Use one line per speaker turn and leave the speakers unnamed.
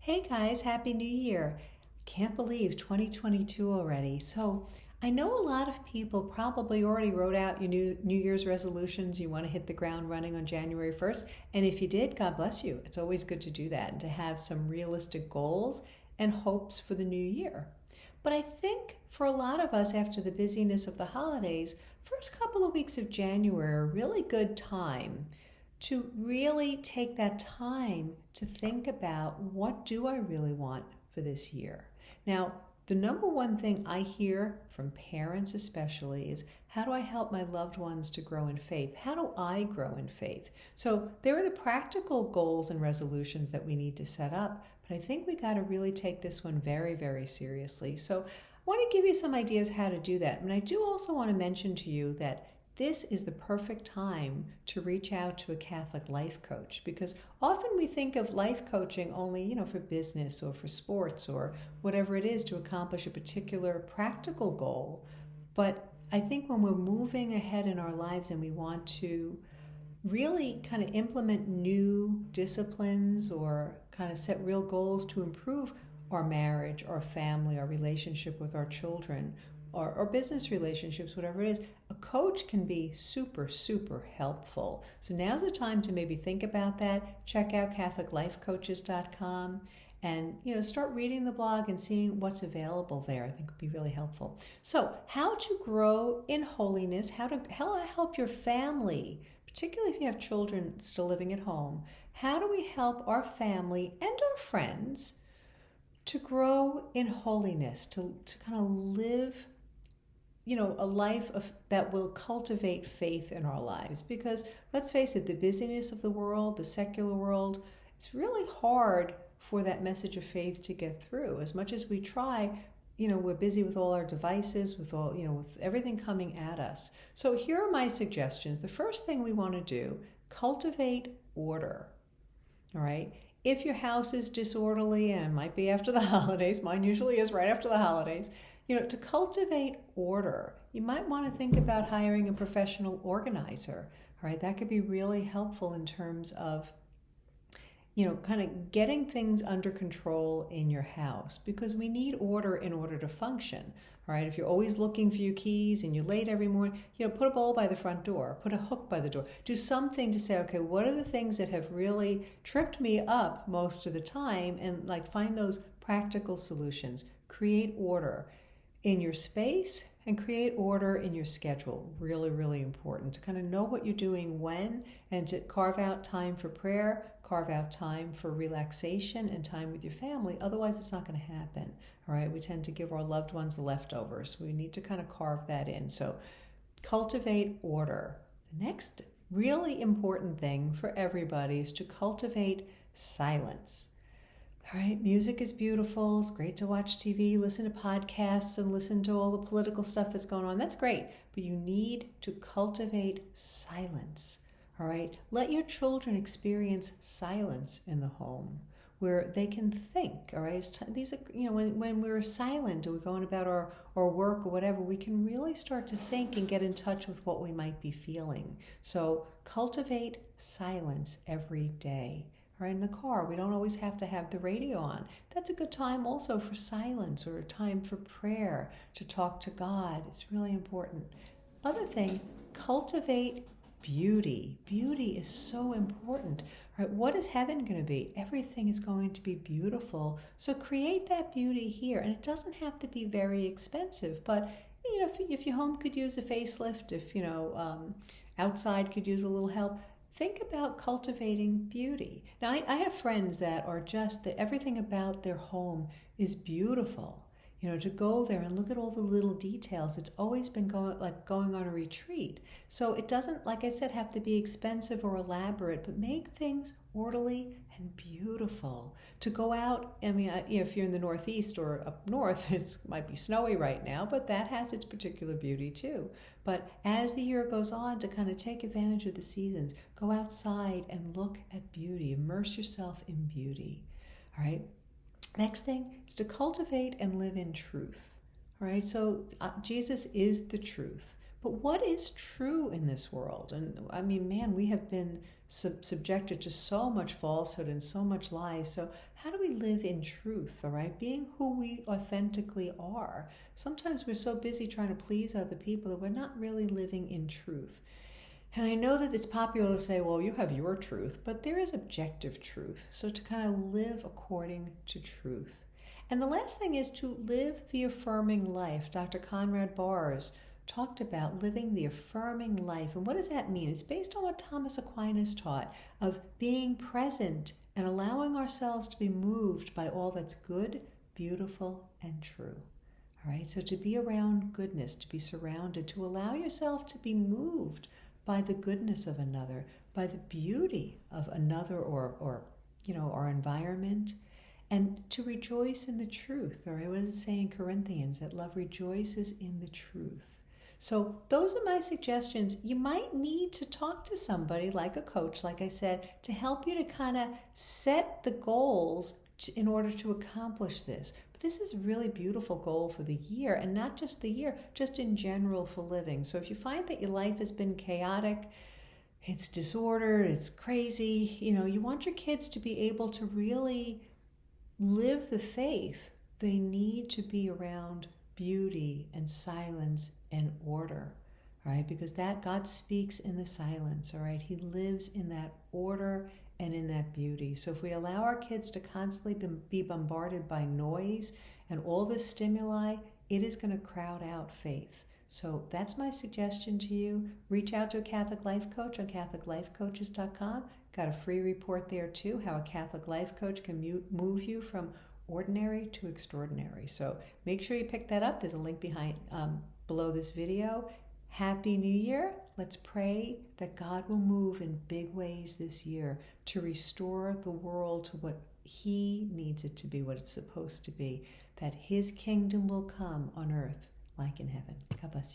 Hey guys, Happy New Year. Can't believe 2022 already. So, I know a lot of people probably already wrote out your New Year's resolutions. You want to hit the ground running on January 1st. And if you did, God bless you. It's always good to do that and to have some realistic goals and hopes for the new year. But I think for a lot of us, after the busyness of the holidays, first couple of weeks of January are a really good time to really take that time to think about, what do I really want for this year? Now, the number one thing I hear from parents especially is, how do I help my loved ones to grow in faith? How do I grow in faith? So there are the practical goals and resolutions that we need to set up, but I think we got to really take this one very, very seriously. So I want to give you some ideas how to do that. And I do also want to mention to you that this is the perfect time to reach out to a Catholic life coach, because often we think of life coaching only, for business or for sports or whatever it is to accomplish a particular practical goal. But I think when we're moving ahead in our lives and we want to really kind of implement new disciplines or kind of set real goals to improve our marriage, our family, our relationship with our children, or business relationships, whatever it is, a coach can be super, super helpful. So now's the time to maybe think about that. Check out CatholicLifeCoaches.com and start reading the blog and seeing what's available there. I think would be really helpful. So how to grow in holiness, how to help your family, particularly if you have children still living at home. How do we help our family and our friends to grow in holiness, to kind of live a life that will cultivate faith in our lives? Because let's face it, the busyness of the world, the secular world, it's really hard for that message of faith to get through. As much as we try, we're busy with all our devices, with all, with everything coming at us. So here are my suggestions. The first thing we want to do, cultivate order. All right. If your house is disorderly, and it might be after the holidays, mine usually is right after the holidays, to cultivate order, you might want to think about hiring a professional organizer. All right, that could be really helpful in terms of, kind of getting things under control in your house, because we need order in order to function. All right, if you're always looking for your keys and you're late every morning, put a bowl by the front door, put a hook by the door, do something to say, okay, what are the things that have really tripped me up most of the time, and find those practical solutions. Create order in your space and create order in your schedule. Really, really important to kind of know what you're doing when, and to carve out time for prayer, carve out time for relaxation and time with your family. Otherwise, it's not going to happen. All right, we tend to give our loved ones the leftovers. We need to kind of carve that in. So cultivate order. The next really important thing for everybody is to cultivate silence. All right, music is beautiful. It's great to watch TV, listen to podcasts, and listen to all the political stuff that's going on. That's great, but you need to cultivate silence. All right, let your children experience silence in the home, where they can think. All right, these are, when we're silent or we're going about our work or whatever, we can really start to think and get in touch with what we might be feeling. So cultivate silence every day. Or in the car, we don't always have to have the radio on. That's a good time also for silence, or a time for prayer, to talk to God. It's really important. Other thing, cultivate beauty. Beauty is so important. All right, what is heaven going to be? Everything is going to be beautiful. So create that beauty here. And it doesn't have to be very expensive, but if your home could use a facelift, if outside could use a little help, think about cultivating beauty. Now, I have friends that are just that everything about their home is beautiful. To go there and look at all the little details. It's always been going on a retreat. So it doesn't, like I said, have to be expensive or elaborate, but make things orderly and beautiful. To go out, if you're in the Northeast or up north, it might be snowy right now, but that has its particular beauty too. But as the year goes on, to kind of take advantage of the seasons, go outside and look at beauty. Immerse yourself in beauty. All right. Next thing is to cultivate and live in truth. All right, so Jesus is the truth. But what is true in this world? And we have been subjected to so much falsehood and so much lies. So how do we live in truth, all right? Being who we authentically are. Sometimes we're so busy trying to please other people that we're not really living in truth. And I know that it's popular to say, well, you have your truth, but there is objective truth. So to kind of live according to truth. And the last thing is to live the affirming life. Dr. Conrad Bars talked about living the affirming life. And what does that mean? It's based on what Thomas Aquinas taught of being present and allowing ourselves to be moved by all that's good, beautiful, and true. All right, so to be around goodness, to be surrounded, to allow yourself to be moved by the goodness of another, by the beauty of another or our environment, and to rejoice in the truth. All right, what does it say in Corinthians? That love rejoices in the truth. So those are my suggestions. You might need to talk to somebody like a coach, like I said, to help you to kind of set the goals in order to accomplish this. But this is a really beautiful goal for the year, and not just the year, just in general for living. So if you find that your life has been chaotic, it's disordered, it's crazy, you want your kids to be able to really live the faith. They need to be around beauty and silence and order, all right? Because that God speaks in the silence, all right? He lives in that order and in that beauty. So if we allow our kids to constantly be bombarded by noise and all this stimuli, it is going to crowd out faith. So that's my suggestion to you. Reach out to a Catholic Life Coach on CatholicLifeCoaches.com. Got a free report there too, how a Catholic Life Coach can move you from ordinary to extraordinary. So make sure you pick that up. There's a link below this video. Happy New Year. Let's pray that God will move in big ways this year to restore the world to what He needs it to be, what it's supposed to be, that His kingdom will come on earth like in heaven. God bless you.